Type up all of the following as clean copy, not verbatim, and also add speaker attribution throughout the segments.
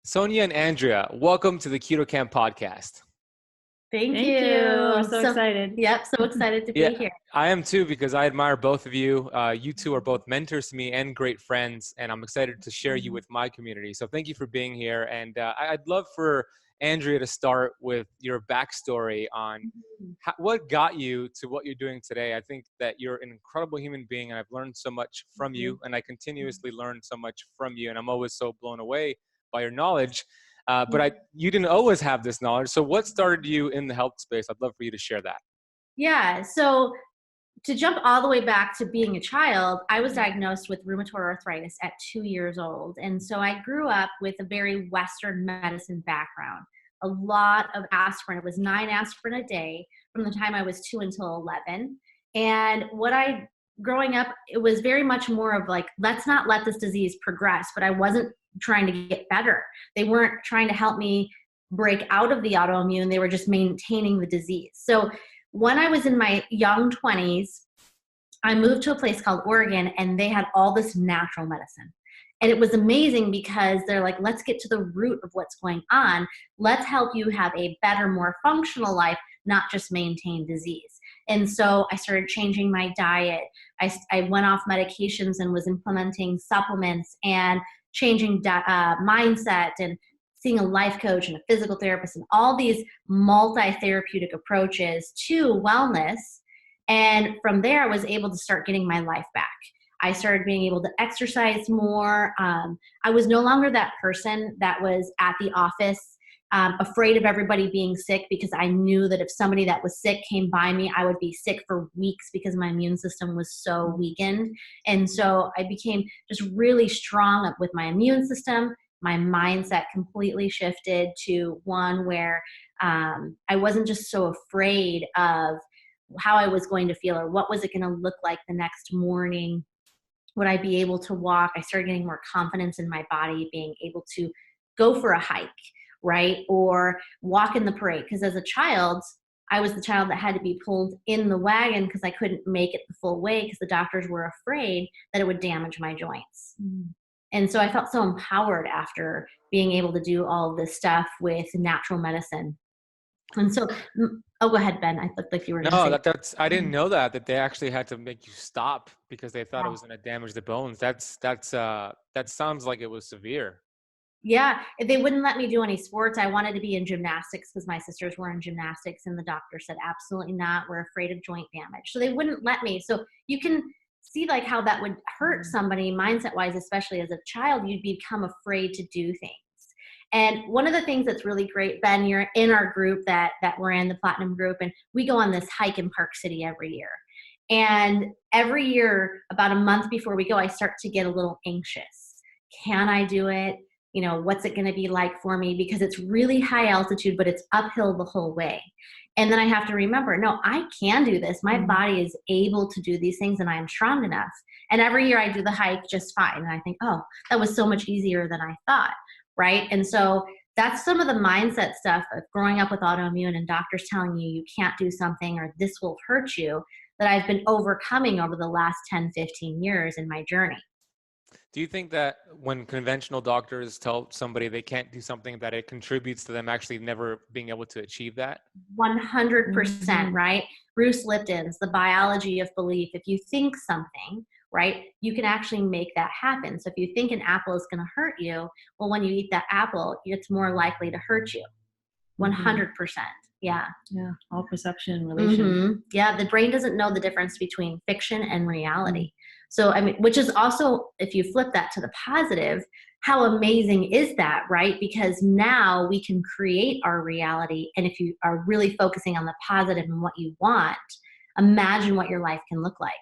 Speaker 1: Sonya and Andrea, welcome to the Keto Camp podcast.
Speaker 2: Thank you. We're so excited.
Speaker 3: Yep, so excited to be here.
Speaker 1: I am too, because I admire both of you. You two are both mentors to me and great friends, and I'm excited to share you with my community. So thank you for being here. And I'd love for Andrea to start with your backstory on what got you to what you're doing today. I think that you're an incredible human being, and I've learned so much from you, and I continuously learn so much from you, and I'm always so blown away by your knowledge. But you didn't always have this knowledge. So what started you in the health space? I'd love for you to share that.
Speaker 3: Yeah, so to jump all the way back to being a child, I was diagnosed with rheumatoid arthritis at 2 years old. And so I grew up with a very Western medicine background. A lot of aspirin. It was 9 aspirin a day from the time I was 2 until 11. And growing up, it was very much more of like, let's not let this disease progress. But I wasn't trying to get better. They weren't trying to help me break out of the autoimmune. They were just maintaining the disease. So when I was in my young 20s, I moved to a place called Oregon, and they had all this natural medicine. And it was amazing because they're like, let's get to the root of what's going on. Let's help you have a better, more functional life, not just maintain disease. And so I started changing my diet. I went off medications and was implementing supplements and changing mindset and seeing a life coach and a physical therapist and all these multi-therapeutic approaches to wellness. And from there, I was able to start getting my life back. I started being able to exercise more. I was no longer that person that was at the office afraid of everybody being sick, because I knew that if somebody that was sick came by me, I would be sick for weeks because my immune system was so weakened. And so I became just really strong with my immune system. My mindset completely shifted to one where I wasn't just so afraid of how I was going to feel or what was it going to look like the next morning. Would I be able to walk? I started getting more confidence in my body, being able to go for a hike, right? Or walk in the parade. Because as a child, I was the child that had to be pulled in the wagon because I couldn't make it the full way because the doctors were afraid that it would damage my joints. And so I felt so empowered after being able to do all this stuff with natural medicine. And so, go ahead, Ben. I looked like you were going to say.
Speaker 1: I didn't know that they actually had to make you stop because they thought it was going to damage the bones. That sounds like it was severe.
Speaker 3: Yeah, they wouldn't let me do any sports. I wanted to be in gymnastics because my sisters were in gymnastics, and the doctor said, absolutely not. We're afraid of joint damage. So they wouldn't let me. So you can see like how that would hurt somebody mindset-wise, especially as a child. You'd become afraid to do things. And one of the things that's really great, Ben, you're in our group that we're in, the Platinum group, and we go on this hike in Park City every year. And every year, about a month before we go, I start to get a little anxious. Can I do it? You know, what's it going to be like for me? Because it's really high altitude, but it's uphill the whole way. And then I have to remember, no, I can do this. My body is able to do these things, and I am strong enough. And every year I do the hike just fine. And I think, oh, that was so much easier than I thought. Right. And so that's some of the mindset stuff of growing up with autoimmune and doctors telling you can't do something or this will hurt you, that I've been overcoming over the last 10, 15 years in my journey.
Speaker 1: Do you think that when conventional doctors tell somebody they can't do something, that it contributes to them actually never being able to achieve that?
Speaker 3: 100%, right? Bruce Lipton's The Biology of Belief. If you think something, right, you can actually make that happen. So if you think an apple is going to hurt you, well, when you eat that apple, it's more likely to hurt you. 100%. Yeah.
Speaker 2: Yeah. All perception and relation.
Speaker 3: Yeah. The brain doesn't know the difference between fiction and reality. So, I mean, which is also, if you flip that to the positive, how amazing is that, right? Because now we can create our reality. And if you are really focusing on the positive and what you want, imagine what your life can look like.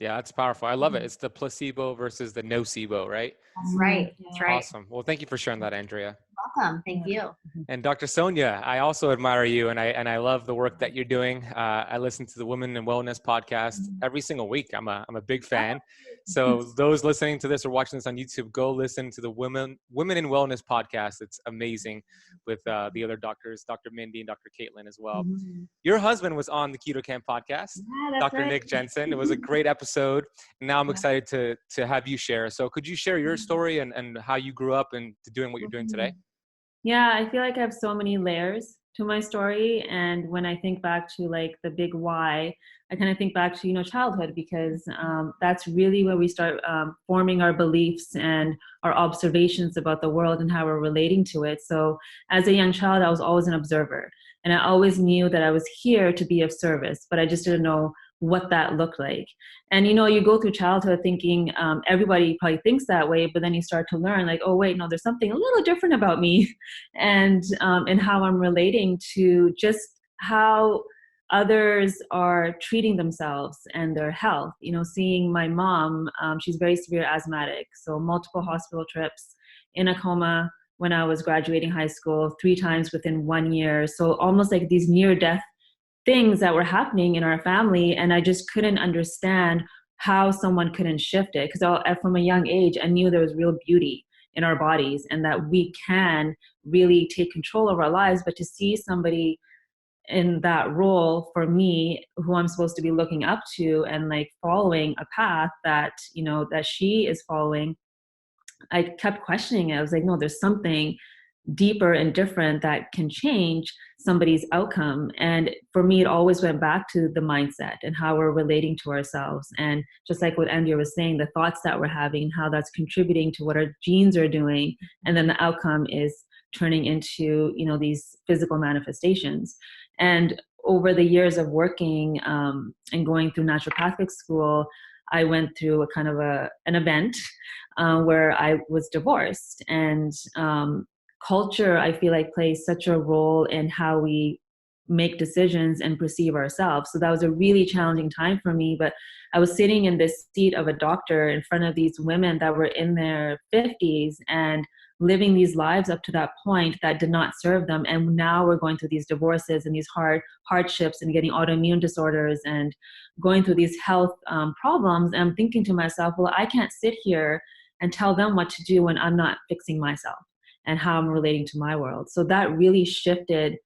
Speaker 1: Yeah, that's powerful. I love it. It's the placebo versus the nocebo, right?
Speaker 3: That's right. That's right.
Speaker 1: Awesome. Well, thank you for sharing that, Andrea.
Speaker 3: Welcome. Thank you.
Speaker 1: And Dr. Sonya, I also admire you, and I love the work that you're doing. I listen to the Women in Wellness podcast every single week. I'm a big fan. So those listening to this or watching this on YouTube, go listen to the Women in Wellness podcast. It's amazing with the other doctors, Dr. Mindy and Dr. Caitlin as well. Your husband was on the Keto Camp podcast,
Speaker 3: Yeah,
Speaker 1: Dr.
Speaker 3: right.
Speaker 1: Nick Jensen. It was a great episode. And now I'm excited to have you share. So could you share your story and how you grew up and to doing what you're doing today?
Speaker 2: Yeah, I feel like I have so many layers to my story. And when I think back to like the big why, I kind of think back to, childhood, because that's really where we start forming our beliefs and our observations about the world and how we're relating to it. So as a young child, I was always an observer. And I always knew that I was here to be of service, but I just didn't know what that looked like. And you go through childhood thinking everybody probably thinks that way, but then you start to learn like, oh wait, no, there's something a little different about me, and how I'm relating to just how others are treating themselves and their health. Seeing my mom, she's very severe asthmatic, so multiple hospital trips, in a coma when I was graduating high school, 3 times within 1 year. So almost like these near death things that were happening in our family, and I just couldn't understand how someone couldn't shift it, because from a young age I knew there was real beauty in our bodies and that we can really take control of our lives. But to see somebody in that role, for me, who I'm supposed to be looking up to and like following a path that that she is following, I kept questioning it. I was like, no, there's something deeper and different that can change somebody's outcome. And for me, it always went back to the mindset and how we're relating to ourselves. And just like what Andrea was saying, the thoughts that we're having, how that's contributing to what our genes are doing. And then the outcome is turning into, these physical manifestations. And over the years of working and going through naturopathic school, I went through a kind of an event where I was divorced. And culture, I feel like, plays such a role in how we make decisions and perceive ourselves. So that was a really challenging time for me. But I was sitting in this seat of a doctor in front of these women that were in their 50s and living these lives up to that point that did not serve them. And now we're going through these divorces and these hardships and getting autoimmune disorders and going through these health problems. And I'm thinking to myself, well, I can't sit here and tell them what to do when I'm not fixing myself and how I'm relating to my world. So that really shifted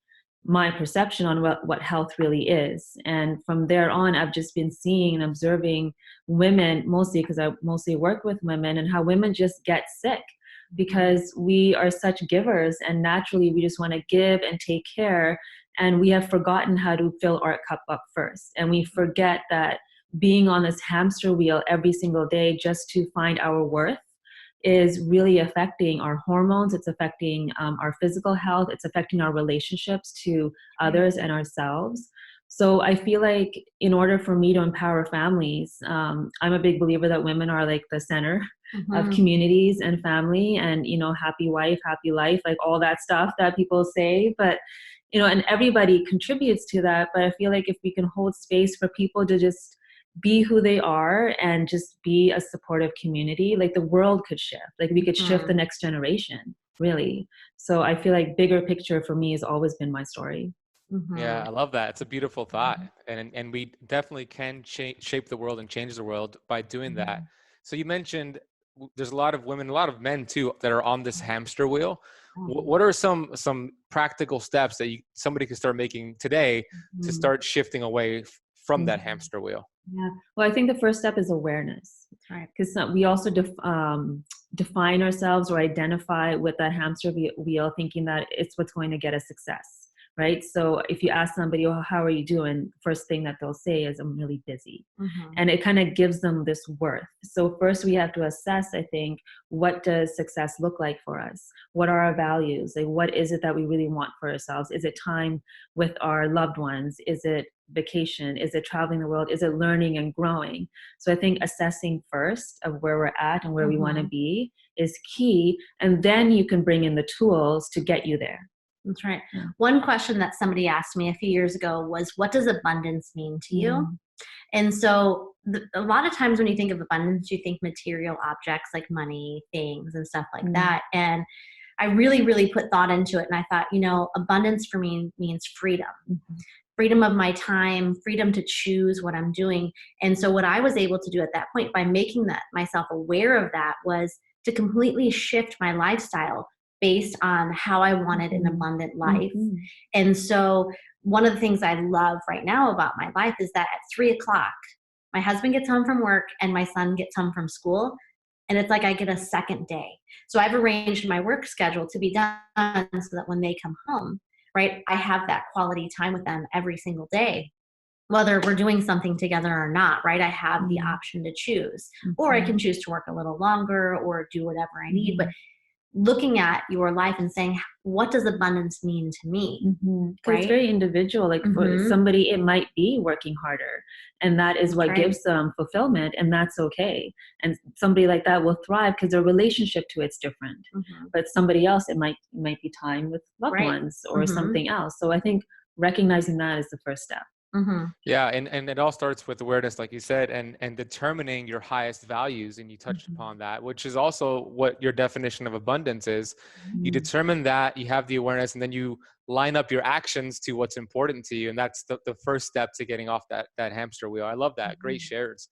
Speaker 2: my perception on what health really is. And from there on, I've just been seeing and observing women, mostly because I mostly work with women, and how women just get sick because we are such givers, and naturally we just want to give and take care. And we have forgotten how to fill our cup up first. And we forget that being on this hamster wheel every single day just to find our worth is really affecting our hormones. It's affecting our physical health. It's affecting our relationships to others and ourselves. So I feel like in order for me to empower families, I'm a big believer that women are like the center of communities and family, and, happy wife, happy life, like all that stuff that people say. But, and everybody contributes to that. But I feel like if we can hold space for people to just be who they are and just be a supportive community, like the world could shift. Like we could shift the next generation, really. So I feel like bigger picture for me has always been my story.
Speaker 1: Yeah, I love that. It's a beautiful thought. And we definitely can shape the world and change the world by doing that. So you mentioned there's a lot of women, a lot of men too, that are on this hamster wheel. What are some practical steps that somebody can start making today to start shifting away from that hamster wheel?
Speaker 2: Yeah. Well, I think the first step is awareness. That's right. Because we also define ourselves or identify with that hamster wheel, thinking that it's what's going to get us success, right? So if you ask somebody, oh, how are you doing? First thing that they'll say is, I'm really busy. And it kind of gives them this worth. So first we have to assess, I think, what does success look like for us? What are our values? Like, what is it that we really want for ourselves? Is it time with our loved ones? Is it vacation? Is it traveling the world? Is it learning and growing? So I think assessing first of where we're at and where we want to be is key. And then you can bring in the tools to get you there.
Speaker 3: That's right. One question that somebody asked me a few years ago was, what does abundance mean to you? And so a lot of times when you think of abundance, you think material objects like money, things, and stuff like that. And I really, really put thought into it. And I thought, abundance for me means freedom. Freedom of my time, freedom to choose what I'm doing. And so what I was able to do at that point by making myself aware of that was to completely shift my lifestyle based on how I wanted an abundant life. And so one of the things I love right now about my life is that at 3:00, my husband gets home from work and my son gets home from school, And it's like I get a second day. So I've arranged my work schedule to be done so that when they come home, right, I have that quality time with them every single day, whether we're doing something together or not, right? I have the option to choose, or I can choose to work a little longer or do whatever I need. But looking at your life and saying, what does abundance mean to me?
Speaker 2: Right? It's very individual. Like for somebody, it might be working harder, and that is what gives them fulfillment, and that's okay. And somebody like that will thrive because their relationship to it's different. But somebody else, it might be time with loved ones or something else. So I think recognizing that is the first step.
Speaker 1: Yeah, and it all starts with awareness, like you said, and determining your highest values, and you touched upon that, which is also what your definition of abundance is. You determine that, you have the awareness, and then you line up your actions to what's important to you, and that's the first step to getting off that hamster wheel. I love that. Great shares.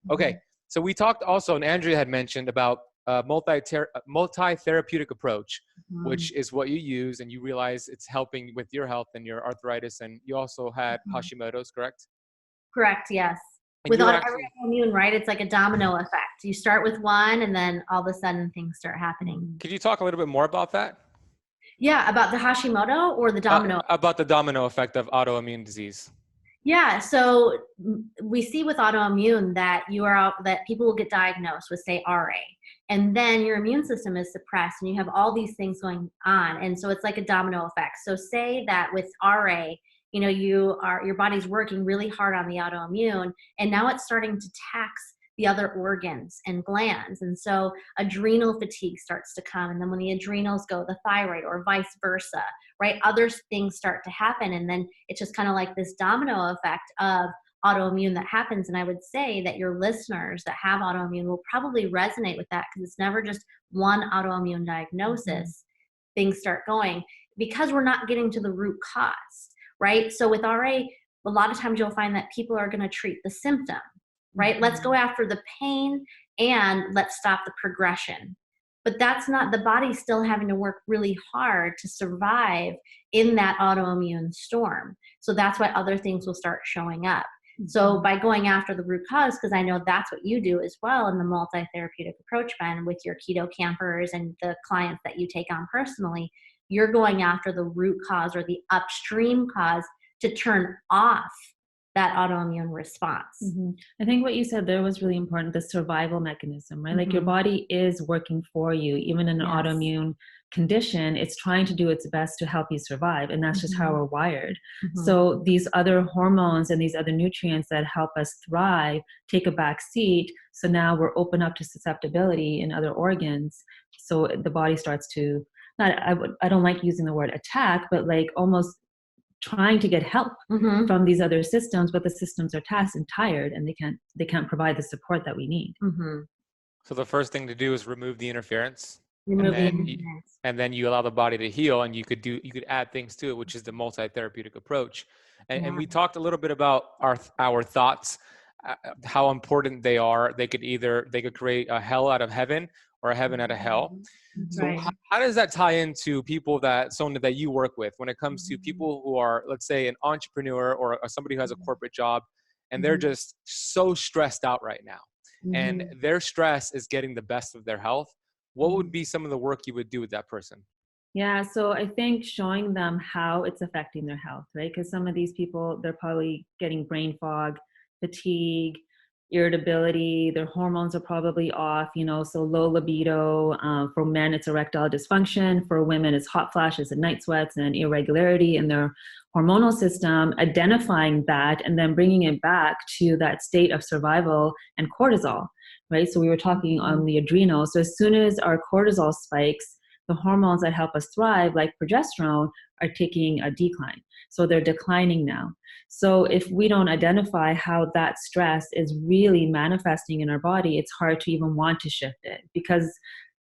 Speaker 1: Okay, so we talked also, and Andrea had mentioned about multi-therapeutic approach, which is what you use, and you realize it's helping with your health and your arthritis, and you also had Hashimoto's, correct?
Speaker 3: Correct, yes.
Speaker 1: And
Speaker 3: With autoimmune, right? It's like a domino effect. You start with one, and then all of a sudden things start happening.
Speaker 1: Could you talk a little bit more about that?
Speaker 3: Yeah, about the Hashimoto or the domino?
Speaker 1: About the domino effect of autoimmune disease.
Speaker 3: Yeah, so we see with autoimmune that that people will get diagnosed with, say, RA, and then your immune system is suppressed, and you have all these things going on, and so it's like a domino effect. So say that with RA, your body's working really hard on the autoimmune, and now it's starting to tax the other organs and glands. And so adrenal fatigue starts to come. And then when the adrenals go, the thyroid, or vice versa, right? Other things start to happen. And then it's just kind of like this domino effect of autoimmune that happens. And I would say that your listeners that have autoimmune will probably resonate with that, because it's never just one autoimmune diagnosis. Things start going because we're not getting to the root cause, right? So with RA, a lot of times you'll find that people are going to treat the symptom, right? Let's go after the pain and let's stop the progression. But that's not, the body's still having to work really hard to survive in that autoimmune storm. So that's why other things will start showing up. So by going after the root cause, because I know that's what you do as well in the multi-therapeutic approach, Ben, with your keto campers and the clients that you take on personally, you're going after the root cause or the upstream cause to turn off that autoimmune response.
Speaker 2: I think what you said there was really important, the survival mechanism, right? Like your body is working for you, even in an autoimmune condition, it's trying to do its best to help you survive. And that's just how we're wired. So these other hormones and these other nutrients that help us thrive take a back seat. So now we're open up to susceptibility in other organs. So the body starts to, I don't like using the word attack, but like almost trying to get help from these other systems, but the systems are taxed and tired, and they can't provide the support that we need.
Speaker 1: So the first thing to do is remove the interference. And then you allow the body to heal, and you could add things to it, which is the multi-therapeutic approach. And we talked a little bit about our thoughts, how important they are. They could create a hell out of heaven or a heaven out of hell. So how does that tie into people that you work with when it comes to people who are, let's say, an entrepreneur or somebody who has a corporate job, and they're just so stressed out right now, and their stress is getting the best of their health? What would be some of the work you would do with that person?
Speaker 2: Yeah, so I think showing them how it's affecting their health, right? Because some of these people, they're probably getting brain fog, fatigue, irritability, their hormones are probably off, so low libido. For men, it's erectile dysfunction. For women, it's hot flashes and night sweats and irregularity in their hormonal system. Identifying that and then bringing it back to that state of survival and cortisol, right? So we were talking on the adrenals. So as soon as our cortisol spikes, the hormones that help us thrive, like progesterone, are taking a decline. So they're declining now. So if we don't identify how that stress is really manifesting in our body, it's hard to even want to shift it, because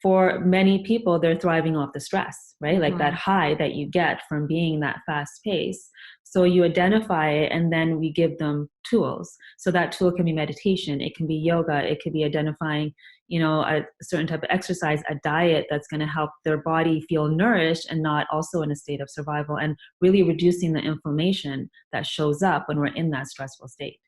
Speaker 2: for many people, they're thriving off the stress, right? Like that high that you get from being that fast pace. So you identify it, and then we give them tools. So that tool can be meditation. It can be yoga. It could be identifying, a certain type of exercise, a diet that's going to help their body feel nourished and not also in a state of survival, and really reducing the inflammation that shows up when we're in that stressful state.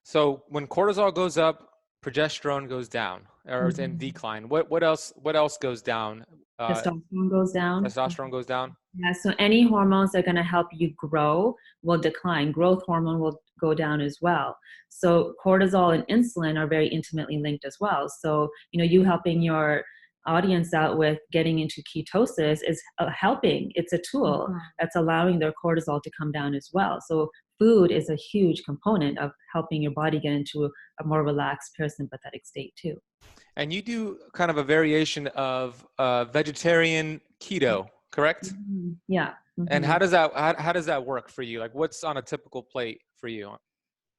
Speaker 1: So when cortisol goes up, progesterone goes down or is in decline. What else goes down?
Speaker 2: Testosterone goes down.
Speaker 1: Testosterone goes down.
Speaker 2: Yeah, so any hormones that are going to help you grow will decline. Growth hormone will go down as well. So cortisol and insulin are very intimately linked as well. So, you helping your audience out with getting into ketosis is helping. It's a tool that's allowing their cortisol to come down as well. So food is a huge component of helping your body get into a more relaxed parasympathetic state too.
Speaker 1: And you do kind of a variation of vegetarian keto, correct?
Speaker 2: Yeah.
Speaker 1: And how does that work for you? Like, what's on a typical plate for you?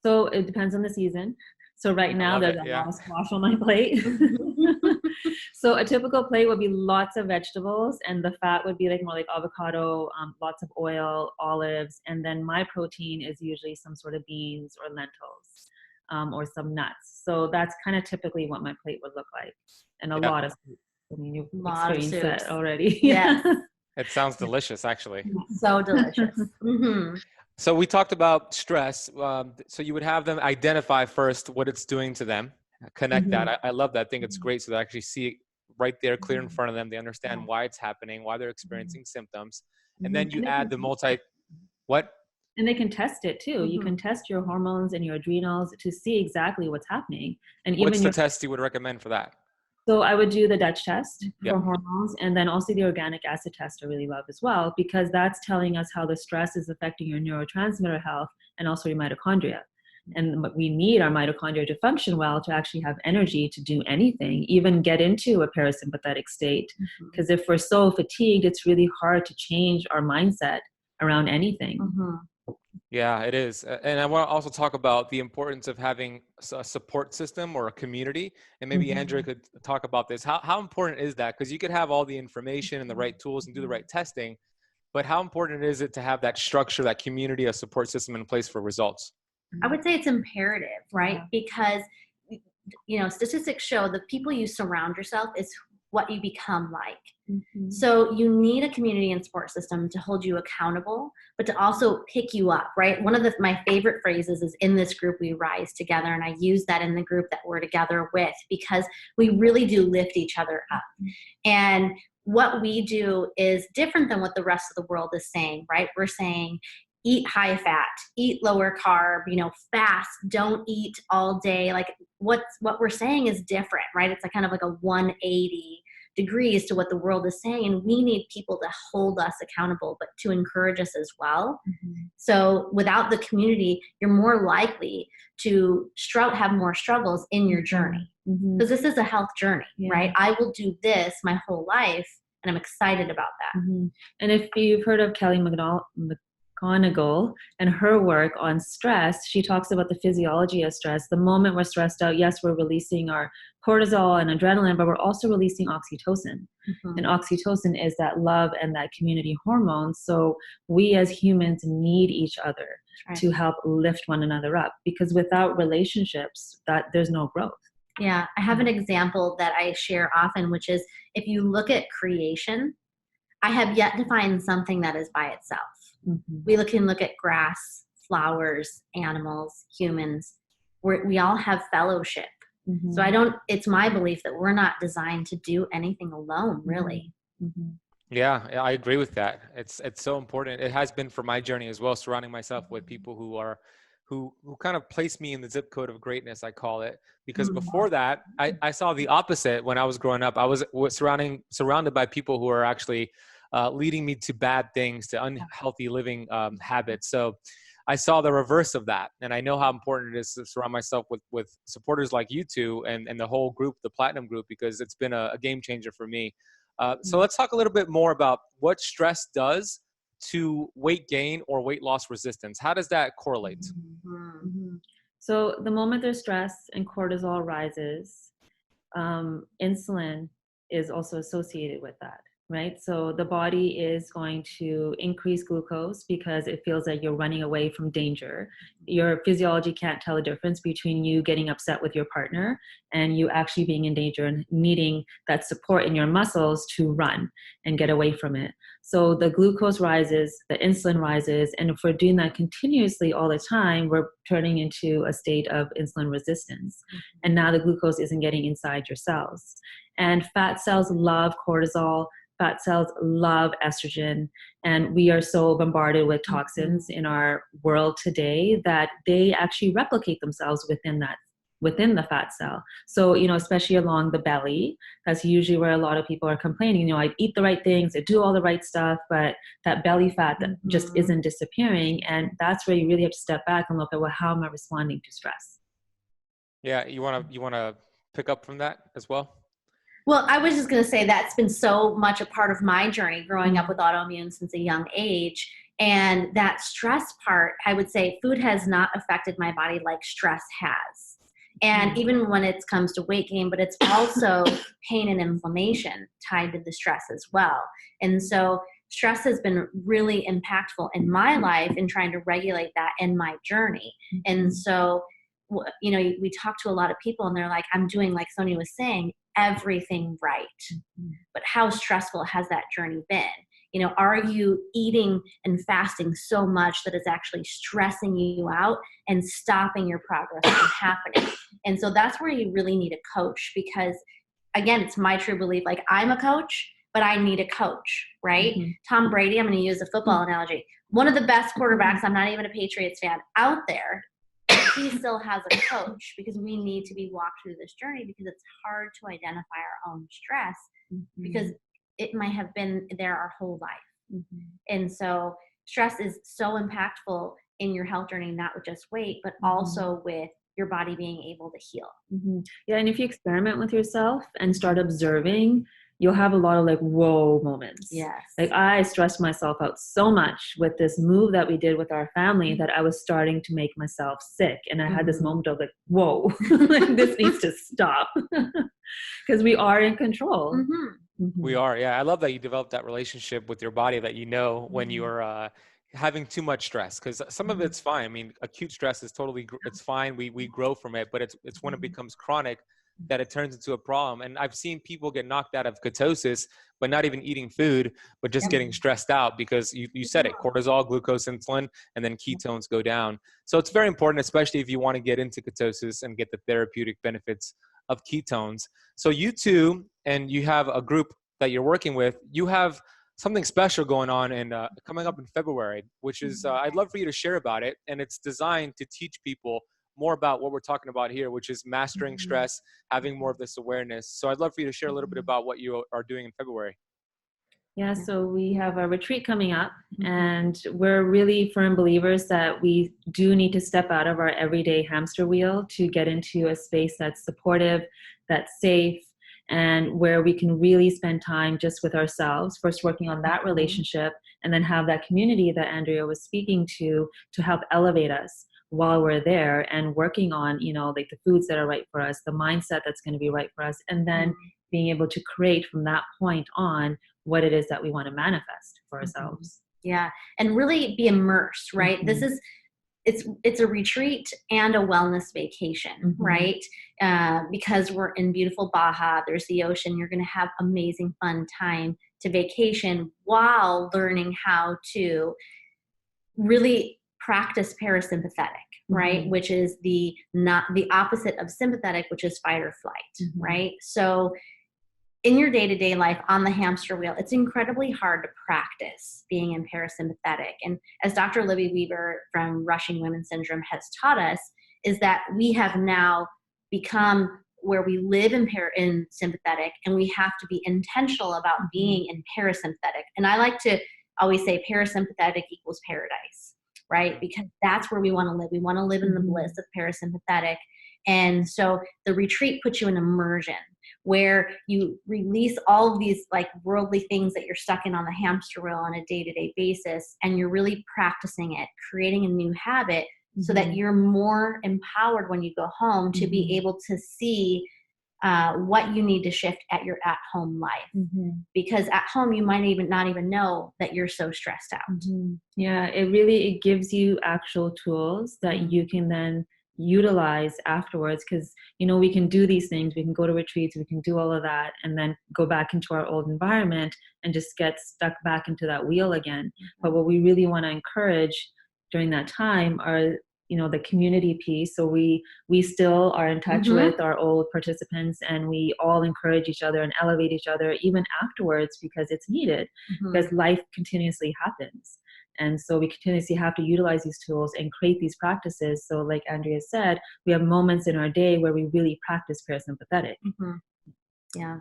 Speaker 2: So it depends on the season. So right now there's a lot of squash on my plate. So a typical plate would be lots of vegetables, and the fat would be more like avocado, lots of oil, olives, and then my protein is usually some sort of beans or lentils, or some nuts. So that's kind of typically what my plate would look like, and a lot of soup. I mean, you've experienced that already.
Speaker 3: Yes.
Speaker 1: It sounds delicious, actually.
Speaker 3: So delicious.
Speaker 1: So we talked about stress. So you would have them identify first what it's doing to them, connect that. I love that. I think it's great. So they actually see it right there, clear in front of them. They understand why it's happening, why they're experiencing symptoms. And then you add the what?
Speaker 2: And they can test it too. You can test your hormones and your adrenals to see exactly what's happening. And even
Speaker 1: what's the test you would recommend for that?
Speaker 2: So I would do the Dutch test for hormones, and then also the organic acid test I really love as well, because that's telling us how the stress is affecting your neurotransmitter health and also your mitochondria. And we need our mitochondria to function well to actually have energy to do anything, even get into a parasympathetic state. Because if we're so fatigued, it's really hard to change our mindset around anything.
Speaker 1: Yeah, it is. And I want to also talk about the importance of having a support system or a community. And maybe Andrea could talk about this. How important is that? Because you could have all the information and the right tools and do the right testing, but how important is it to have that structure, that community, a support system in place for results?
Speaker 3: I would say it's imperative, right? Because, statistics show the people you surround yourself is what you become like. So you need a community and support system to hold you accountable, but to also pick you up, right? One of my favorite phrases is, in this group we rise together. And I use that in the group that we're together with, because we really do lift each other up. And what we do is different than what the rest of the world is saying, right? We're saying, eat high fat, eat lower carb, fast, don't eat all day. Like what we're saying is different, right? It's kind of like a 180 degrees to what the world is saying. And we need people to hold us accountable, but to encourage us as well. So without the community, you're more likely to have more struggles in your journey. Because this is a health journey, right? I will do this my whole life, and I'm excited about that.
Speaker 2: And if you've heard of Kelly McGonigal and her work on stress, she talks about the physiology of stress. The moment we're stressed out, yes, we're releasing our cortisol and adrenaline, but we're also releasing oxytocin. And oxytocin is that love and that community hormone. So we as humans need each other to help lift one another up, because without relationships, there's no growth.
Speaker 3: Yeah, I have an example that I share often, which is, if you look at creation, I have yet to find something that is by itself. We can look at grass, flowers, animals, humans. We all have fellowship. So it's my belief that we're not designed to do anything alone, really.
Speaker 1: Yeah, I agree with that. It's so important. It has been for my journey as well, surrounding myself with people who kind of place me in the zip code of greatness, I call it. Because before that, I saw the opposite when I was growing up. I was surrounded by people who are actually leading me to bad things, to unhealthy living habits. So I saw the reverse of that. And I know how important it is to surround myself with supporters like you two and the whole group, the Platinum Group, because it's been a game changer for me. So let's talk a little bit more about what stress does to weight gain or weight loss resistance. How does that correlate?
Speaker 2: So the moment there's stress and cortisol rises, insulin is also associated with that. right? So the body is going to increase glucose because it feels like you're running away from danger. Your physiology can't tell the difference between you getting upset with your partner and you actually being in danger and needing that support in your muscles to run and get away from it. So the glucose rises, the insulin rises, and if we're doing that continuously all the time, we're turning into a state of insulin resistance. And now the glucose isn't getting inside your cells. And fat cells love cortisol. Fat cells love estrogen, and we are so bombarded with toxins in our world today that they actually replicate themselves within the fat cell. So, especially along the belly, that's usually where a lot of people are complaining, I eat the right things, I do all the right stuff, but that belly fat that just isn't disappearing. And that's where you really have to step back and look at, well, how am I responding to stress?
Speaker 1: Yeah. You want to pick up from that as well?
Speaker 3: Well, I was just going to say that's been so much a part of my journey growing up with autoimmune since a young age. And that stress part, I would say food has not affected my body like stress has. And even when it comes to weight gain, but it's also pain and inflammation tied to the stress as well. And so stress has been really impactful in my life in trying to regulate that in my journey. And so, we talk to a lot of people and they're like, I'm doing, like Sonya was saying, everything right. But how stressful has that journey been? Are you eating and fasting so much that it's actually stressing you out and stopping your progress from happening? And so that's where you really need a coach, because again, it's my true belief, like I'm a coach, but I need a coach, right? Tom Brady, I'm going to use a football analogy. One of the best quarterbacks, I'm not even a Patriots fan, out there, he still has a coach, because we need to be walked through this journey, because it's hard to identify our own stress because it might have been there our whole life. And so stress is so impactful in your health journey, not with just weight, but also with your body being able to heal.
Speaker 2: Yeah, and if you experiment with yourself and start observing, you'll have a lot of like, whoa moments.
Speaker 3: Yes.
Speaker 2: Like I stressed myself out so much with this move that we did with our family that I was starting to make myself sick. And I had this moment of like, whoa, like this needs to stop, because we are in control.
Speaker 1: We are. Yeah. I love that you developed that relationship with your body, that when you're having too much stress, because some of it's fine. I mean, acute stress is it's fine. We grow from it, but it's when it becomes chronic that it turns into a problem. And I've seen people get knocked out of ketosis, but not even eating food, but just getting stressed out because you said it, cortisol, glucose, insulin, and then ketones go down. So it's very important, especially if you want to get into ketosis and get the therapeutic benefits of ketones. So you two, and you have a group that you're working with, you have something special going on and coming up in February, which is, I'd love for you to share about it. And it's designed to teach people more about what we're talking about here, which is mastering stress, having more of this awareness. So I'd love for you to share a little bit about what you are doing in February.
Speaker 2: Yeah, so we have a retreat coming up, and we're really firm believers that we do need to step out of our everyday hamster wheel to get into a space that's supportive, that's safe, and where we can really spend time just with ourselves, first working on that relationship, and then have that community that Andrea was speaking to help elevate us while we're there, and working on, like the foods that are right for us, the mindset that's going to be right for us, and then being able to create from that point on what it is that we want to manifest for ourselves.
Speaker 3: Yeah. And really be immersed, right? It's a retreat and a wellness vacation, right? Because we're in beautiful Baja, there's the ocean, you're going to have amazing fun time to vacation while learning how to really practice parasympathetic, right? Which is the opposite of sympathetic, which is fight or flight, right? So in your day-to-day life on the hamster wheel, it's incredibly hard to practice being in parasympathetic. And as Dr. Libby Weaver from Rushing Women Syndrome has taught us, is that we have now become where we live in sympathetic, and we have to be intentional about being in parasympathetic. And I like to always say parasympathetic equals paradise, right? Because that's where we want to live. We want to live in the bliss of parasympathetic. And so the retreat puts you in immersion, where you release all of these like worldly things that you're stuck in on the hamster wheel on a day-to-day basis, and you're really practicing it, creating a new habit so that you're more empowered when you go home to be able to see what you need to shift at your at-home life. Because at home, you might not even know that you're so stressed out.
Speaker 2: Yeah, it gives you actual tools that you can then utilize afterwards, because we can do these things, we can go to retreats, we can do all of that, and then go back into our old environment and just get stuck back into that wheel again. But what we really want to encourage during that time are the community piece. So we still are in touch with our old participants, and we all encourage each other and elevate each other even afterwards, because it's needed, because life continuously happens. And so we continuously have to utilize these tools and create these practices. So like Andrea said, we have moments in our day where we really practice parasympathetic.
Speaker 3: Yeah.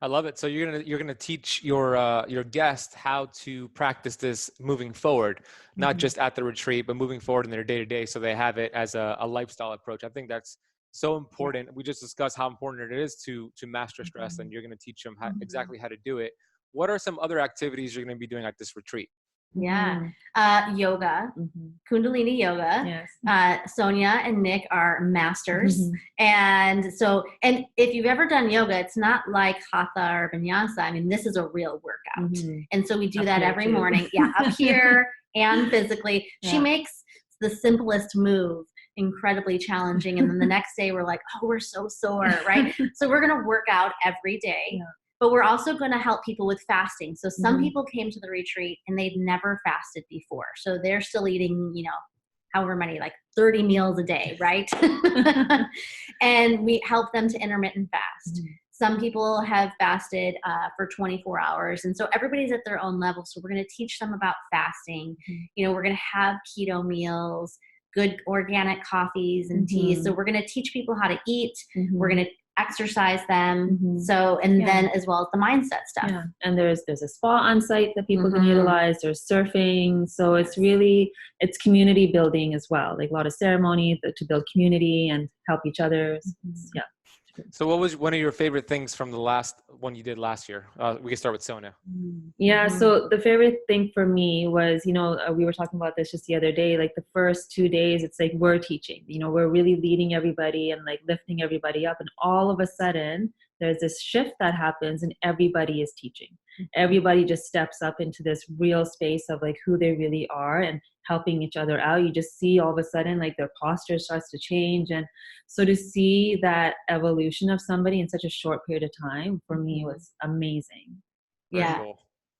Speaker 1: I love it. So you're gonna teach your guests how to practice this moving forward, not just at the retreat, but moving forward in their day to day, so they have it as a lifestyle approach. I think that's so important. We just discussed how important it is to master stress, and you're gonna teach them exactly how to do it. What are some other activities you're gonna be doing at this retreat?
Speaker 3: Yeah. Yoga, Kundalini yoga.
Speaker 2: Yes.
Speaker 3: Sonya and Nick are masters. And if you've ever done yoga, it's not like hatha or vinyasa. I mean, this is a real workout. And so we do that every morning. Yeah. Up here and physically. She makes the simplest move incredibly challenging. And then the next day we're like, oh, we're so sore, right? So we're going to work out every day. But we're also going to help people with fasting. So some people came to the retreat and they'd never fasted before. So they're still eating, however many, like 30 meals a day, right? And we help them to intermittent fast. Some people have fasted for 24 hours. And so everybody's at their own level. So we're going to teach them about fasting. We're going to have keto meals, good organic coffees and teas. So we're going to teach people how to eat. We're going to exercise them. So, and then as well as the mindset stuff.
Speaker 2: Yeah. And there's a spa on site that people can utilize. There's surfing. So it's community building as well. Like a lot of ceremony to build community and help each other. Yeah.
Speaker 1: So what was one of your favorite things from the last one you did last year? We can start with Sonya.
Speaker 2: Yeah. So the favorite thing for me was, we were talking about this just the other day, like the first 2 days, it's like we're teaching, we're really leading everybody and like lifting everybody up. And all of a sudden there's this shift that happens and everybody is teaching. Everybody just steps up into this real space of like who they really are and helping each other out. You just see all of a sudden like their posture starts to change. And so to see that evolution of somebody in such a short period of time for me was amazing.
Speaker 1: Very cool.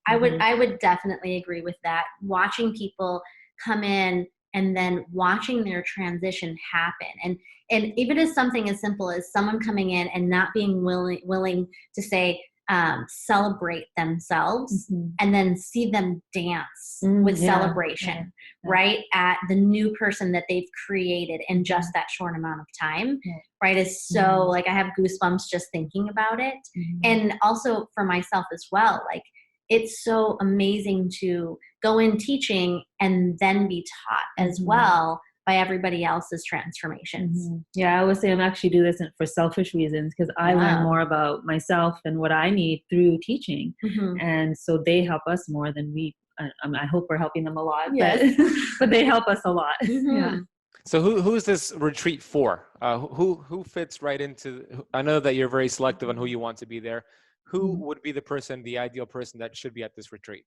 Speaker 3: I would definitely agree with that. Watching people come in and then watching their transition happen. And even as something as simple as someone coming in and not being willing to say, celebrate themselves and then see them dance with celebration, right? At the new person that they've created in just that short amount of time, right? Is so like, I have goosebumps just thinking about it. And also for myself as well, like it's so amazing to go in teaching and then be taught as well by everybody else's transformations.
Speaker 2: Yeah, I always say I'm actually do this for selfish reasons because I learn more about myself and what I need through teaching. And so they help us more than I hope we're helping them a lot, but they help us a lot. Yeah.
Speaker 1: So who's this retreat for? Who fits right into, I know that you're very selective on who you want to be there. Who would be the ideal person that should be at this retreat?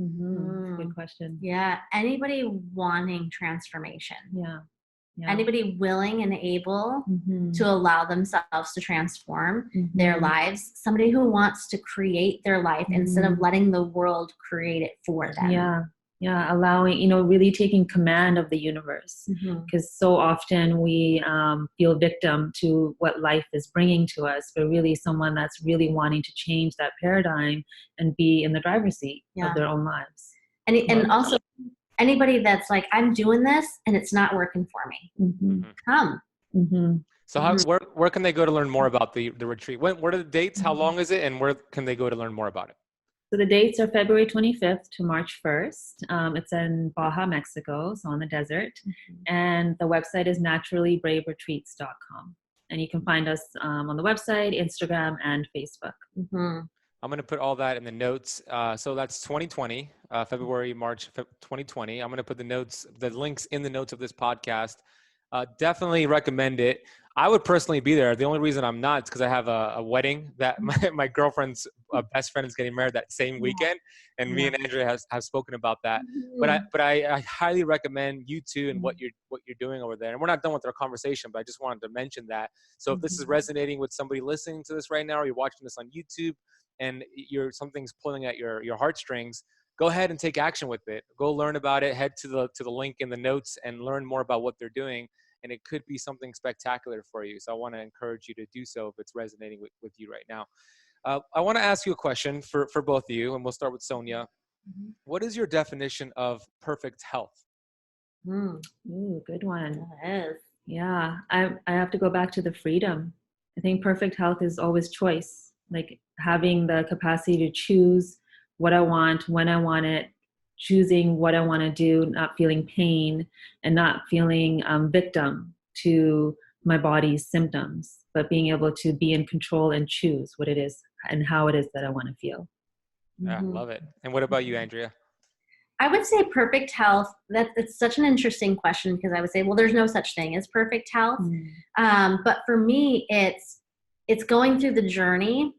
Speaker 2: Good question.
Speaker 3: Yeah. Anybody wanting transformation.
Speaker 2: Yeah.
Speaker 3: Anybody willing and able to allow themselves to transform their lives. Somebody who wants to create their life instead of letting the world create it for them.
Speaker 2: Yeah, allowing, really taking command of the universe, because so often we feel victim to what life is bringing to us, but really someone that's really wanting to change that paradigm and be in the driver's seat of their own lives.
Speaker 3: And also anybody that's like, I'm doing this and it's not working for me. Come.
Speaker 1: So where can they go to learn more about the retreat? What are the dates? How long is it? And where can they go to learn more about it?
Speaker 2: So the dates are February 25th to March 1st. It's in Baja, Mexico, so on the desert. And the website is naturallybraveretreats.com. And you can find us on the website, Instagram, and Facebook.
Speaker 1: I'm going to put all that in the notes. So that's 2020, February, March 2020. I'm going to put the links in the notes of this podcast. Definitely recommend it. I would personally be there. The only reason I'm not is because I have a wedding that my girlfriend's best friend is getting married that same weekend, and me and Andrea have spoken about that. But I highly recommend you two and what you're doing over there. And we're not done with our conversation, but I just wanted to mention that. So if this is resonating with somebody listening to this right now, or you're watching this on YouTube, and something's pulling at your heartstrings, go ahead and take action with it. Go learn about it. Head to the link in the notes and learn more about what they're doing. And it could be something spectacular for you. So I want to encourage you to do so if it's resonating with you right now. I want to ask you a question for both of you, and we'll start with Sonya. What is your definition of perfect health?
Speaker 2: Ooh, good one.
Speaker 3: Yes.
Speaker 2: Yeah, I have to go back to the freedom. I think perfect health is always choice, like having the capacity to choose what I want, when I want it, choosing what I want to do, not feeling pain and not feeling victim to my body's symptoms, but being able to be in control and choose what it is and how it is that I want to feel.
Speaker 1: Yeah, love it. And what about you, Andrea?
Speaker 3: I would say perfect health. It's such an interesting question, because I would say, well, there's no such thing as perfect health. But for me, it's going through the journey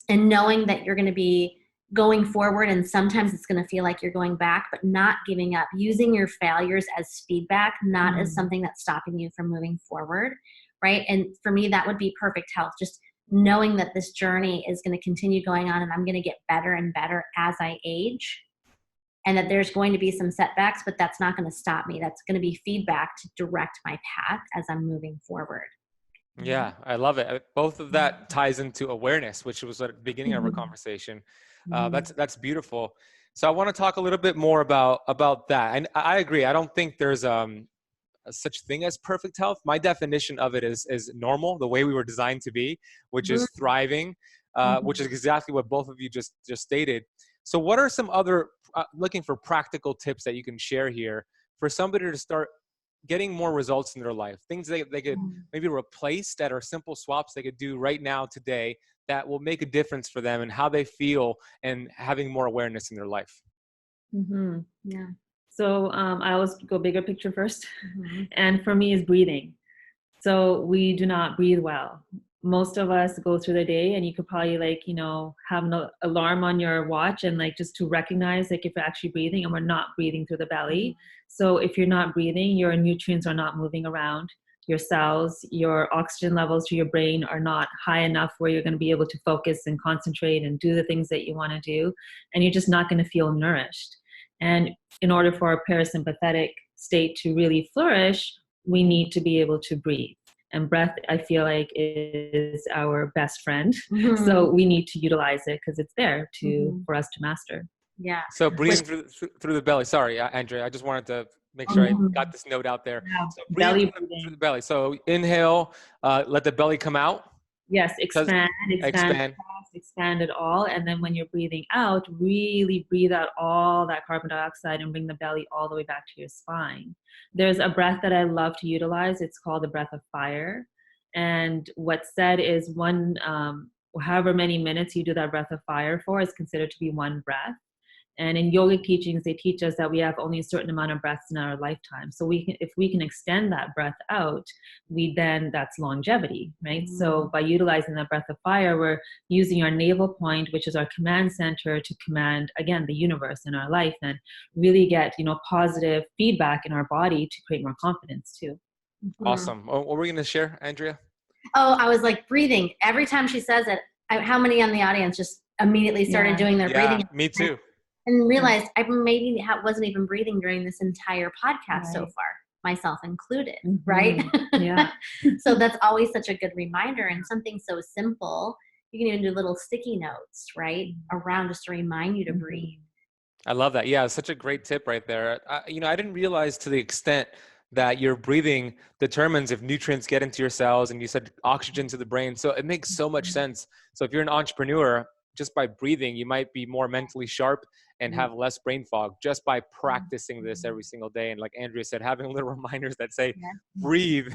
Speaker 3: and knowing that you're going to be going forward, and sometimes it's going to feel like you're going back, but not giving up, using your failures as feedback, not as something that's stopping you from moving forward, right? And for me, that would be perfect health, just knowing that this journey is going to continue going on, and I'm going to get better and better as I age, and that there's going to be some setbacks, but that's not going to stop me. That's going to be feedback to direct my path as I'm moving forward.
Speaker 1: Yeah, I love it. Both of that ties into awareness, which was at the beginning of our conversation. That's beautiful. So I want to talk a little bit more about that. And I agree. I don't think there's such thing as perfect health. My definition of it is normal, the way we were designed to be, which is thriving, which is exactly what both of you just stated. So what are some other looking for practical tips that you can share here for somebody to start getting more results in their life? Things they could maybe replace that are simple swaps they could do right now today that will make a difference for them and how they feel and having more awareness in their life.
Speaker 2: Yeah. So I always go bigger picture first. And for me is breathing. So we do not breathe well. Most of us go through the day, and you could probably have an alarm on your watch and just to recognize if you're actually breathing, and we're not breathing through the belly. So if you're not breathing, your nutrients are not moving around. Your cells, your oxygen levels to your brain are not high enough where you're going to be able to focus and concentrate and do the things that you want to do. And you're just not going to feel nourished. And in order for our parasympathetic state to really flourish, we need to be able to breathe. And breath, I feel like, is our best friend. So we need to utilize it because it's there for us to master.
Speaker 3: Yeah.
Speaker 1: So breathing through the belly. Sorry, Andrea, I just wanted to make sure I got this note out there.
Speaker 2: Yeah.
Speaker 1: So breathe through the belly. So inhale, let the belly come out.
Speaker 2: Yes, expand it all. And then when you're breathing out, really breathe out all that carbon dioxide and bring the belly all the way back to your spine. There's a breath that I love to utilize. It's called the breath of fire. And what's said is however many minutes you do that breath of fire for is considered to be one breath. And in yogic teachings, they teach us that we have only a certain amount of breaths in our lifetime. So if we can extend that breath out, that's longevity, right? So by utilizing that breath of fire, we're using our navel point, which is our command center, to command, again, the universe in our life, and really get, positive feedback in our body to create more confidence too.
Speaker 1: Awesome. What were you going to share, Andrea?
Speaker 3: Oh, I was breathing. Every time she says it, how many in the audience just immediately started doing their breathing?
Speaker 1: Me too.
Speaker 3: And realized I maybe wasn't even breathing during this entire podcast so far, myself included, right?
Speaker 2: Yeah.
Speaker 3: So that's always such a good reminder, and something so simple. You can even do little sticky notes, right, around just to remind you to breathe.
Speaker 1: I love that. Yeah, such a great tip right there. I didn't realize to the extent that your breathing determines if nutrients get into your cells, and you said oxygen to the brain. So it makes so much sense. So if you're an entrepreneur, just by breathing, you might be more mentally sharp and have less brain fog just by practicing this every single day. And like Andrea said, having little reminders that say, breathe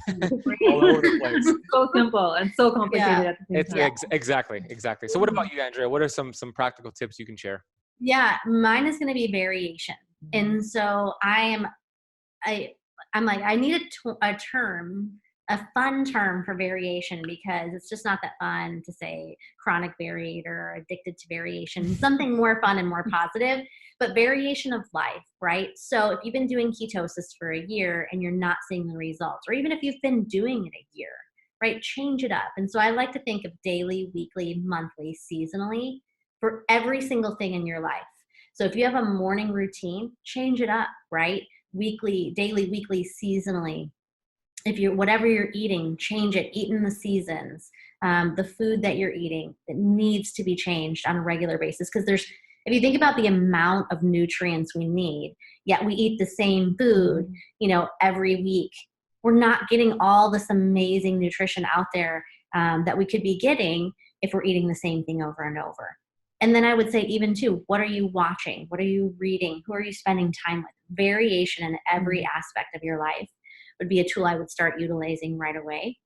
Speaker 1: all over the place.
Speaker 2: So simple and so complicated at the same time.
Speaker 1: Exactly. So what about you, Andrea? What are some practical tips you can share?
Speaker 3: Yeah, mine is going to be variation. And so I need a term a fun term for variation, because it's just not that fun to say chronic variator or addicted to variation, something more fun and more positive, but variation of life, right? So if you've been doing ketosis for a year and you're not seeing the results, or even if you've been doing it a year, right, change it up. And so I like to think of daily, weekly, monthly, seasonally for every single thing in your life. So if you have a morning routine, change it up, right? Weekly, daily, weekly, seasonally. If you're, whatever you're eating, change it. Eat in the seasons. The food that you're eating, it needs to be changed on a regular basis, because if you think about the amount of nutrients we need, yet we eat the same food, every week, we're not getting all this amazing nutrition out there that we could be getting if we're eating the same thing over and over. And then I would say even too, what are you watching? What are you reading? Who are you spending time with? Variation in every aspect of your life would be a tool I would start utilizing right away.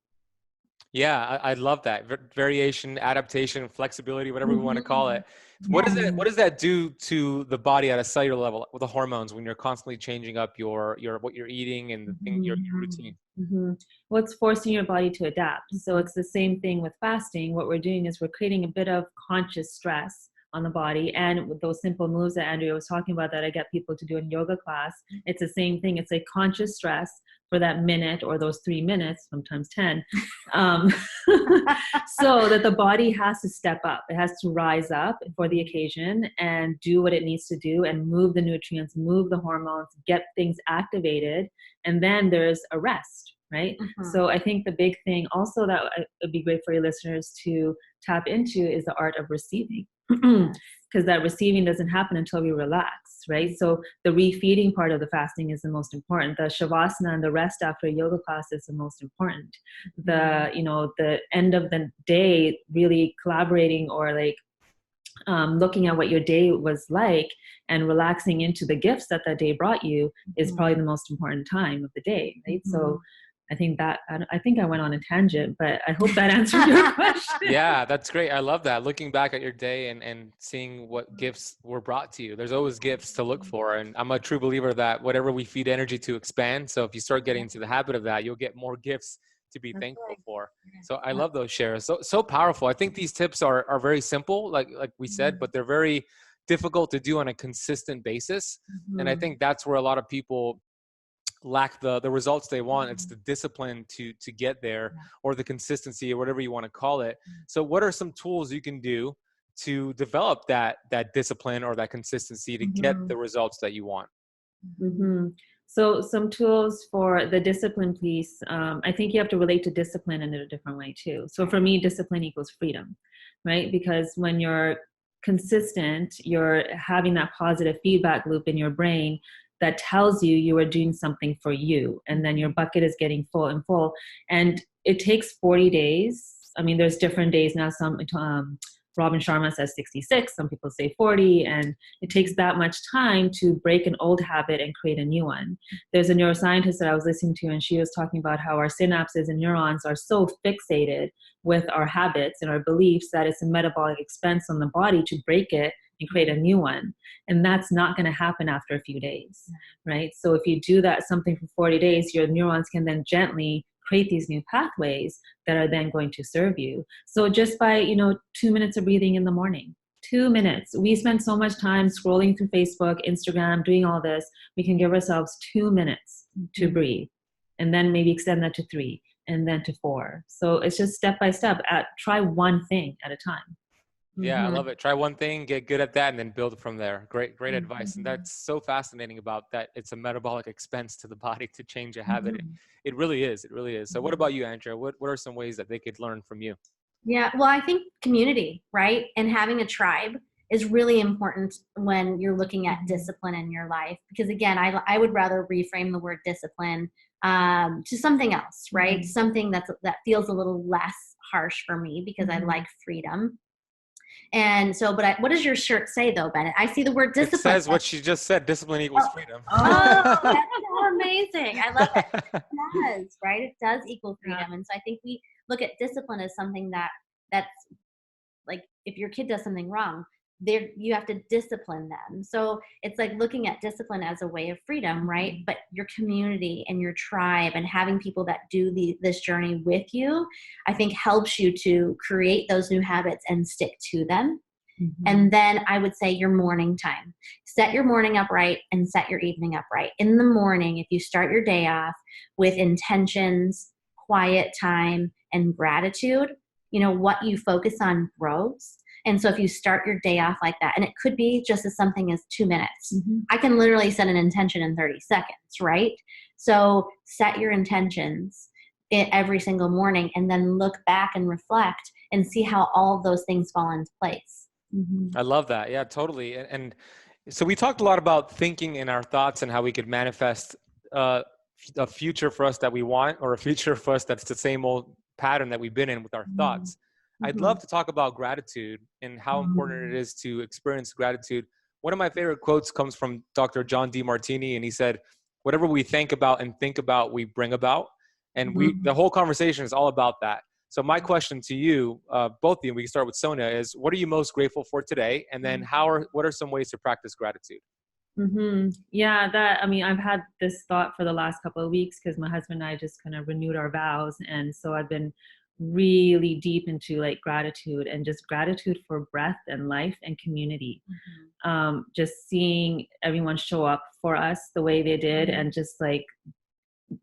Speaker 1: Yeah, I love that. Variation, adaptation, flexibility, whatever we want to call it. What does that do to the body at a cellular level with the hormones when you're constantly changing up your what you're eating and your routine?
Speaker 2: Well, it's forcing your body to adapt. So it's the same thing with fasting. What we're doing is we're creating a bit of conscious stress on the body. And with those simple moves that Andrea was talking about that I get people to do in yoga class, it's the same thing. It's a conscious stress for that minute or those 3 minutes, sometimes 10, so that the body has to step up. It has to rise up for the occasion and do what it needs to do and move the nutrients, move the hormones, get things activated. And then there's a rest, right? So I think the big thing also that would be great for your listeners to tap into is the art of receiving. Because that receiving doesn't happen until we relax, right? So the refeeding part of the fasting is the most important. The shavasana and the rest after a yoga class is the most important. The end of the day, really collaborating or looking at what your day was like and relaxing into the gifts that day brought you is probably the most important time of the day, right? So I think I went on a tangent, but I hope that answered your question.
Speaker 1: Yeah, that's great. I love that. Looking back at your day and seeing what gifts were brought to you. There's always gifts to look for. And I'm a true believer that whatever we feed energy to expand. So if you start getting into the habit of that, you'll get more gifts to be thankful for. So I love those shares. So powerful. I think these tips are very simple, like we said, but they're very difficult to do on a consistent basis. And I think that's where a lot of people lack the results they want. It's the discipline to get there, or the consistency, or whatever you want to call it. So what are some tools you can do to develop that discipline or that consistency to get the results that you want?
Speaker 2: So some tools for the discipline piece, I think you have to relate to discipline in a different way too. So for me, discipline equals freedom, right? Because when you're consistent, you're having that positive feedback loop in your brain that tells you are doing something for you. And then your bucket is getting full and full. And it takes 40 days. I mean, there's different days now. Robin Sharma says 66, some people say 40, and it takes that much time to break an old habit and create a new one. There's a neuroscientist that I was listening to, and she was talking about how our synapses and neurons are so fixated with our habits and our beliefs that it's a metabolic expense on the body to break it and create a new one. And that's not going to happen after a few days, right? So if you do something for 40 days, your neurons can then gently create these new pathways that are then going to serve you. So just by, 2 minutes of breathing in the morning, 2 minutes. We spend so much time scrolling through Facebook, Instagram, doing all this. We can give ourselves 2 minutes to breathe, and then maybe extend that to 3 and then to 4. So it's just step by step. Try one thing at a time.
Speaker 1: Yeah, I love it. Try one thing, get good at that, and then build from there. Great advice. And that's so fascinating about that. It's a metabolic expense to the body to change a habit. It really is. It really is. So what about you, Andrea? What are some ways that they could learn from you?
Speaker 3: Yeah, well, I think community, right? And having a tribe is really important when you're looking at discipline in your life. Because again, I would rather reframe the word discipline to something else, right? Something that feels a little less harsh for me, because I like freedom. And so, what does your shirt say though, Bennett? I see the word discipline.
Speaker 1: It says what she just said, discipline equals freedom.
Speaker 3: Oh, that's so amazing. I love it. It does, right? It does equal freedom. And so I think we look at discipline as something that's like, if your kid does something wrong, you have to discipline them. So it's like looking at discipline as a way of freedom, right? But your community and your tribe and having people that do this journey with you, I think helps you to create those new habits and stick to them. Mm-hmm. And then I would say your morning time. Set your morning up right and set your evening up right. In the morning, if you start your day off with intentions, quiet time, and gratitude, what you focus on grows. And so if you start your day off like that, and it could be just as something as 2 minutes, I can literally set an intention in 30 seconds, right? So set your intentions every single morning and then look back and reflect and see how all of those things fall into place.
Speaker 1: I love that. Yeah, totally. And so we talked a lot about thinking in our thoughts and how we could manifest a future for us that we want, or a future for us that's the same old pattern that we've been in with our thoughts. I'd love to talk about gratitude and how important it is to experience gratitude. One of my favorite quotes comes from Dr. John DeMartini, and he said, whatever we think about and think about, we bring about. And the whole conversation is all about that. So my question to you, both of you, we can start with Sonya, is what are you most grateful for today? And then what are some ways to practice gratitude?
Speaker 2: Yeah, I've had this thought for the last couple of weeks because my husband and I just kind of renewed our vows. And so I've been really deep into like gratitude and just gratitude for breath and life and community. Just seeing everyone show up for us the way they did, and just like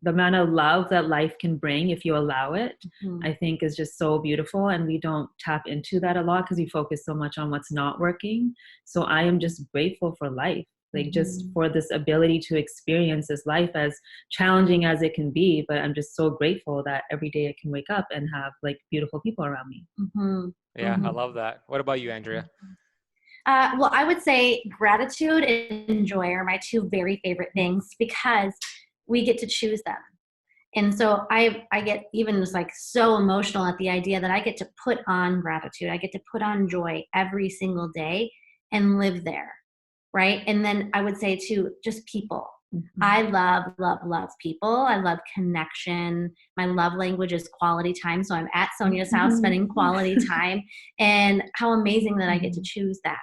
Speaker 2: the amount of love that life can bring if you allow it, I think is just so beautiful. And we don't tap into that a lot because we focus so much on what's not working. So I am just grateful for life. Like just for this ability to experience this life, as challenging as it can be, but I'm just so grateful that every day I can wake up and have like beautiful people around me.
Speaker 1: Yeah, I love that. What about you, Andrea?
Speaker 3: Well, I would say gratitude and joy are my two very favorite things because we get to choose them. And so I get even just like so emotional at the idea that I get to put on gratitude. I get to put on joy every single day and live there. Right. And then I would say too, just people. I love people. I love connection. My love language is quality time. So I'm at Sonya's house spending quality time, and how amazing that I get to choose that.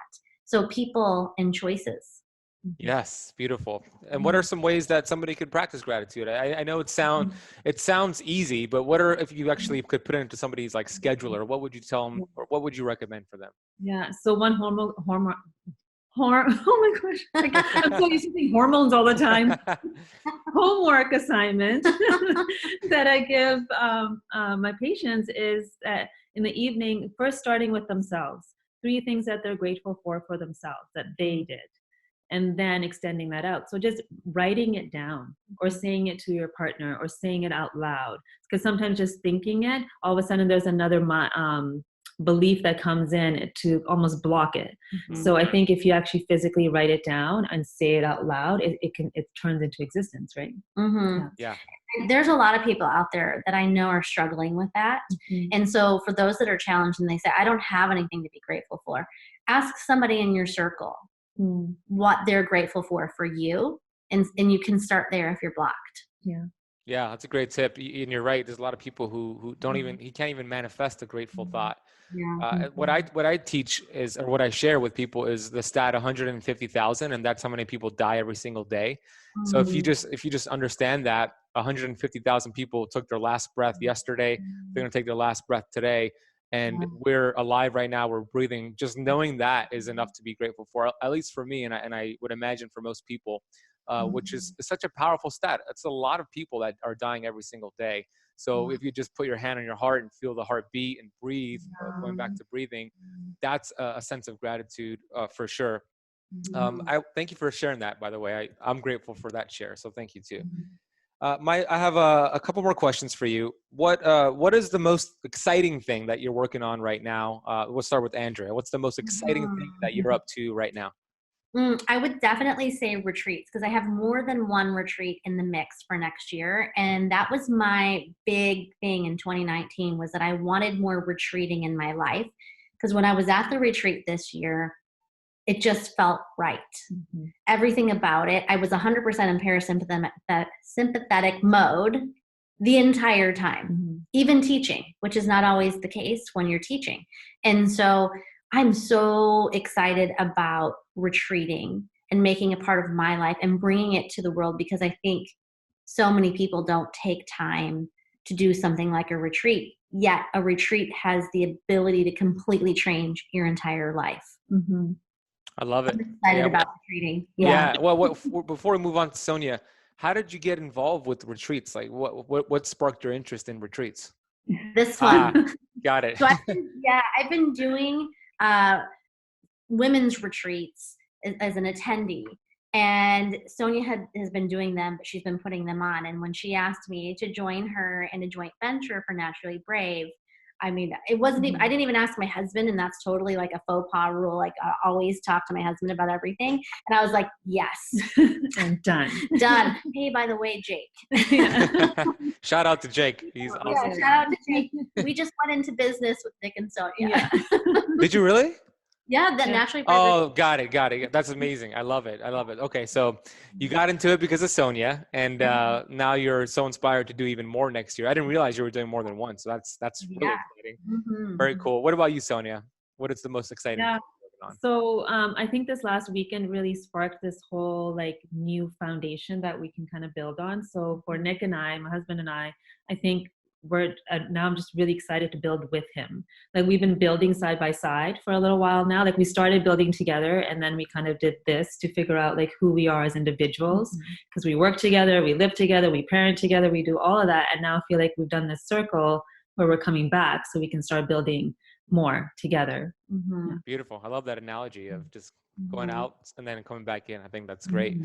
Speaker 3: So people and choices.
Speaker 1: Yes. Beautiful. And what are some ways that somebody could practice gratitude? I know it sounds easy, but if you actually could put it into somebody's like schedule, or what would you tell them, or what would you recommend for them?
Speaker 2: Yeah. So one oh my gosh, I'm so used to saying hormones all the time. Homework assignment that I give my patients is that in the evening, first starting with themselves, 3 things that they're grateful for themselves that they did, and then extending that out. So just writing it down or saying it to your partner or saying it out loud, because sometimes just thinking it, all of a sudden there's another belief that comes in to almost block it. So I think if you actually physically write it down and say it out loud, it turns into existence, right?
Speaker 3: Yeah. There's a lot of people out there that I know are struggling with that. And so for those that are challenged and they say, I don't have anything to be grateful for, ask somebody in your circle what they're grateful for you. And you can start there if you're blocked.
Speaker 1: Yeah, that's a great tip. And you're right. There's a lot of people who can't even manifest a grateful thought. What I teach is, or what I share with people is the stat 150,000, and that's how many people die every single day. So if you just understand that 150,000 people took their last breath yesterday, they're going to take their last breath today, and we're alive right now, we're breathing. Just knowing that is enough to be grateful for, at least for me, and I would imagine for most people. Which is such a powerful stat. It's a lot of people that are dying every single day. So if you just put your hand on your heart and feel the heart beat and breathe, going back to breathing, that's a sense of gratitude for sure. I thank you for sharing that, by the way. I'm grateful for that share. So thank you too. I have a couple more questions for you. What is the most exciting thing that you're working on right now? We'll start with Andrea. What's the most exciting thing that you're up to right now?
Speaker 3: I would definitely say retreats, because I have more than one retreat in the mix for next year. And that was my big thing in 2019, was that I wanted more retreating in my life. Because when I was at the retreat this year, it just felt right. Everything about it, I was 100% in parasympathetic mode the entire time, even teaching, which is not always the case when you're teaching. And so I'm so excited about retreating and making it part of my life and bringing it to the world, because I think so many people don't take time to do something like a retreat. Yet a retreat has the ability to completely change your entire life.
Speaker 2: Mm-hmm.
Speaker 1: I love it.
Speaker 3: I'm excited about retreating. Yeah.
Speaker 1: Well, before we move on to Sonya, how did you get involved with retreats? Like what sparked your interest in retreats?
Speaker 3: This one.
Speaker 1: Got it.
Speaker 3: So I've been doing women's retreats as an attendee. And Sonya has been doing them, but she's been putting them on. And when she asked me to join her in a joint venture for Naturally Brave, I mean, it wasn't even, I didn't even ask my husband, and that's totally like a faux pas rule. Like, I always talk to my husband about everything. And I was like, yes.
Speaker 2: And done.
Speaker 3: Done. Hey, by the way, Jake.
Speaker 1: Shout out to Jake. He's awesome.
Speaker 3: Yeah, shout out to Jake. We just went into business with Nick and Sonya.
Speaker 2: Yeah.
Speaker 1: Did you really?
Speaker 3: Yeah, the Naturally Brave.
Speaker 1: Oh, got it. That's amazing. I love it. Okay, so you got into it because of Sonya, and now you're so inspired to do even more next year. I didn't realize you were doing more than one, so that's really exciting.
Speaker 3: Mm-hmm.
Speaker 1: Very cool. What about you, Sonya? What is the most exciting thing you're working on?
Speaker 2: So I think this last weekend really sparked this whole like new foundation that we can kind of build on. So for Nick and I, my husband and I think now I'm just really excited to build with him. Like we've been building side by side for a little while now. Like we started building together, and then we kind of did this to figure out like who we are as individuals, because we work together, we live together, we parent together, we do all of that. And now I feel like we've done this circle where we're coming back so we can start building more together.
Speaker 3: Mm-hmm.
Speaker 2: Yeah.
Speaker 1: Beautiful. I love that analogy of just going out and then coming back in. I think that's great.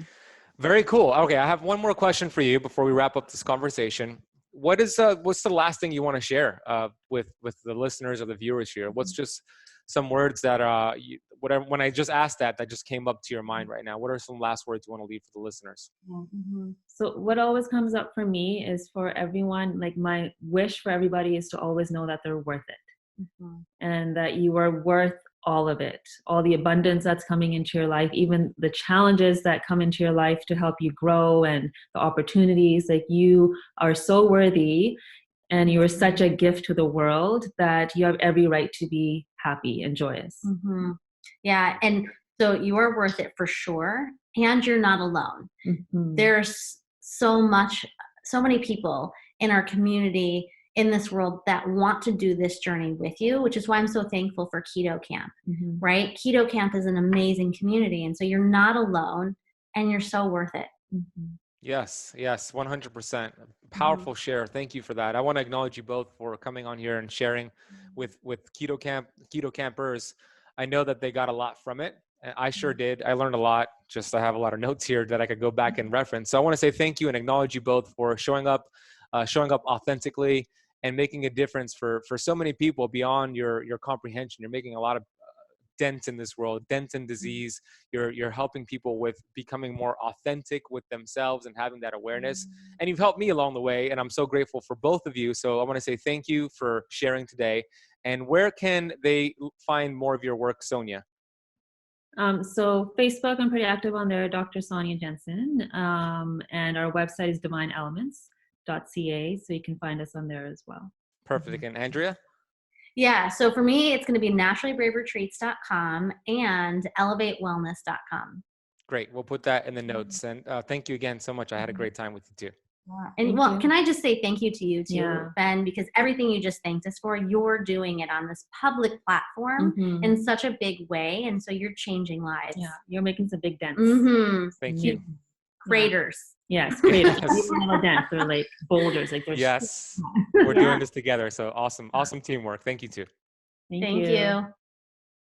Speaker 1: Very cool. Okay, I have one more question for you before we wrap up this conversation. What's the last thing you want to share with the listeners or the viewers here? What's just some words that when I just asked that just came up to your mind right now? What are some last words you want to leave for the listeners?
Speaker 2: So what always comes up for me is for everyone, like my wish for everybody is to always know that they're worth it, and that you are worth all of it, all the abundance that's coming into your life, even the challenges that come into your life to help you grow, and the opportunities. Like you are so worthy, and you are such a gift to the world that you have every right to be happy and joyous.
Speaker 3: Yeah, and so you are worth it for sure, and you're not alone. There's so many people in our community, in this world, that want to do this journey with you, which is why I'm so thankful for Keto Camp, right? Keto Camp is an amazing community, and so you're not alone, and you're so worth it.
Speaker 1: Yes, 100%. Powerful share. Thank you for that. I want to acknowledge you both for coming on here and sharing with Keto Campers. I know that they got a lot from it. I sure did. I learned a lot. Just I have a lot of notes here that I could go back and reference. So I want to say thank you and acknowledge you both for showing up authentically and making a difference for so many people beyond your comprehension. You're making a lot of dents in this world, dents in disease. You're helping people with becoming more authentic with themselves and having that awareness. And you've helped me along the way, and I'm so grateful for both of you. So I want to say thank you for sharing today. And where can they find more of your work, Sonya?
Speaker 2: So Facebook, I'm pretty active on there, Dr. Sonya Jensen. And our website is divineelements.ca, so you can find us on there as well.
Speaker 1: Perfect. And Andrea?
Speaker 3: Yeah, so for me, it's going to be naturallybraveretreats.com and elevatewellness.com.
Speaker 1: Great. We'll put that in the notes. And thank you again so much. I had a great time with you too.
Speaker 3: And can I just say thank you to you too, Ben, because everything you just thanked us for, you're doing it on this public platform in such a big way. And so you're changing lives.
Speaker 2: Yeah, you're making some big dents.
Speaker 1: Thank you.
Speaker 3: Craters.
Speaker 2: Yes, craters. Little dents. They're like boulders. Like
Speaker 1: yes, we're doing this together. So awesome teamwork. Thank you too.
Speaker 3: Thank you.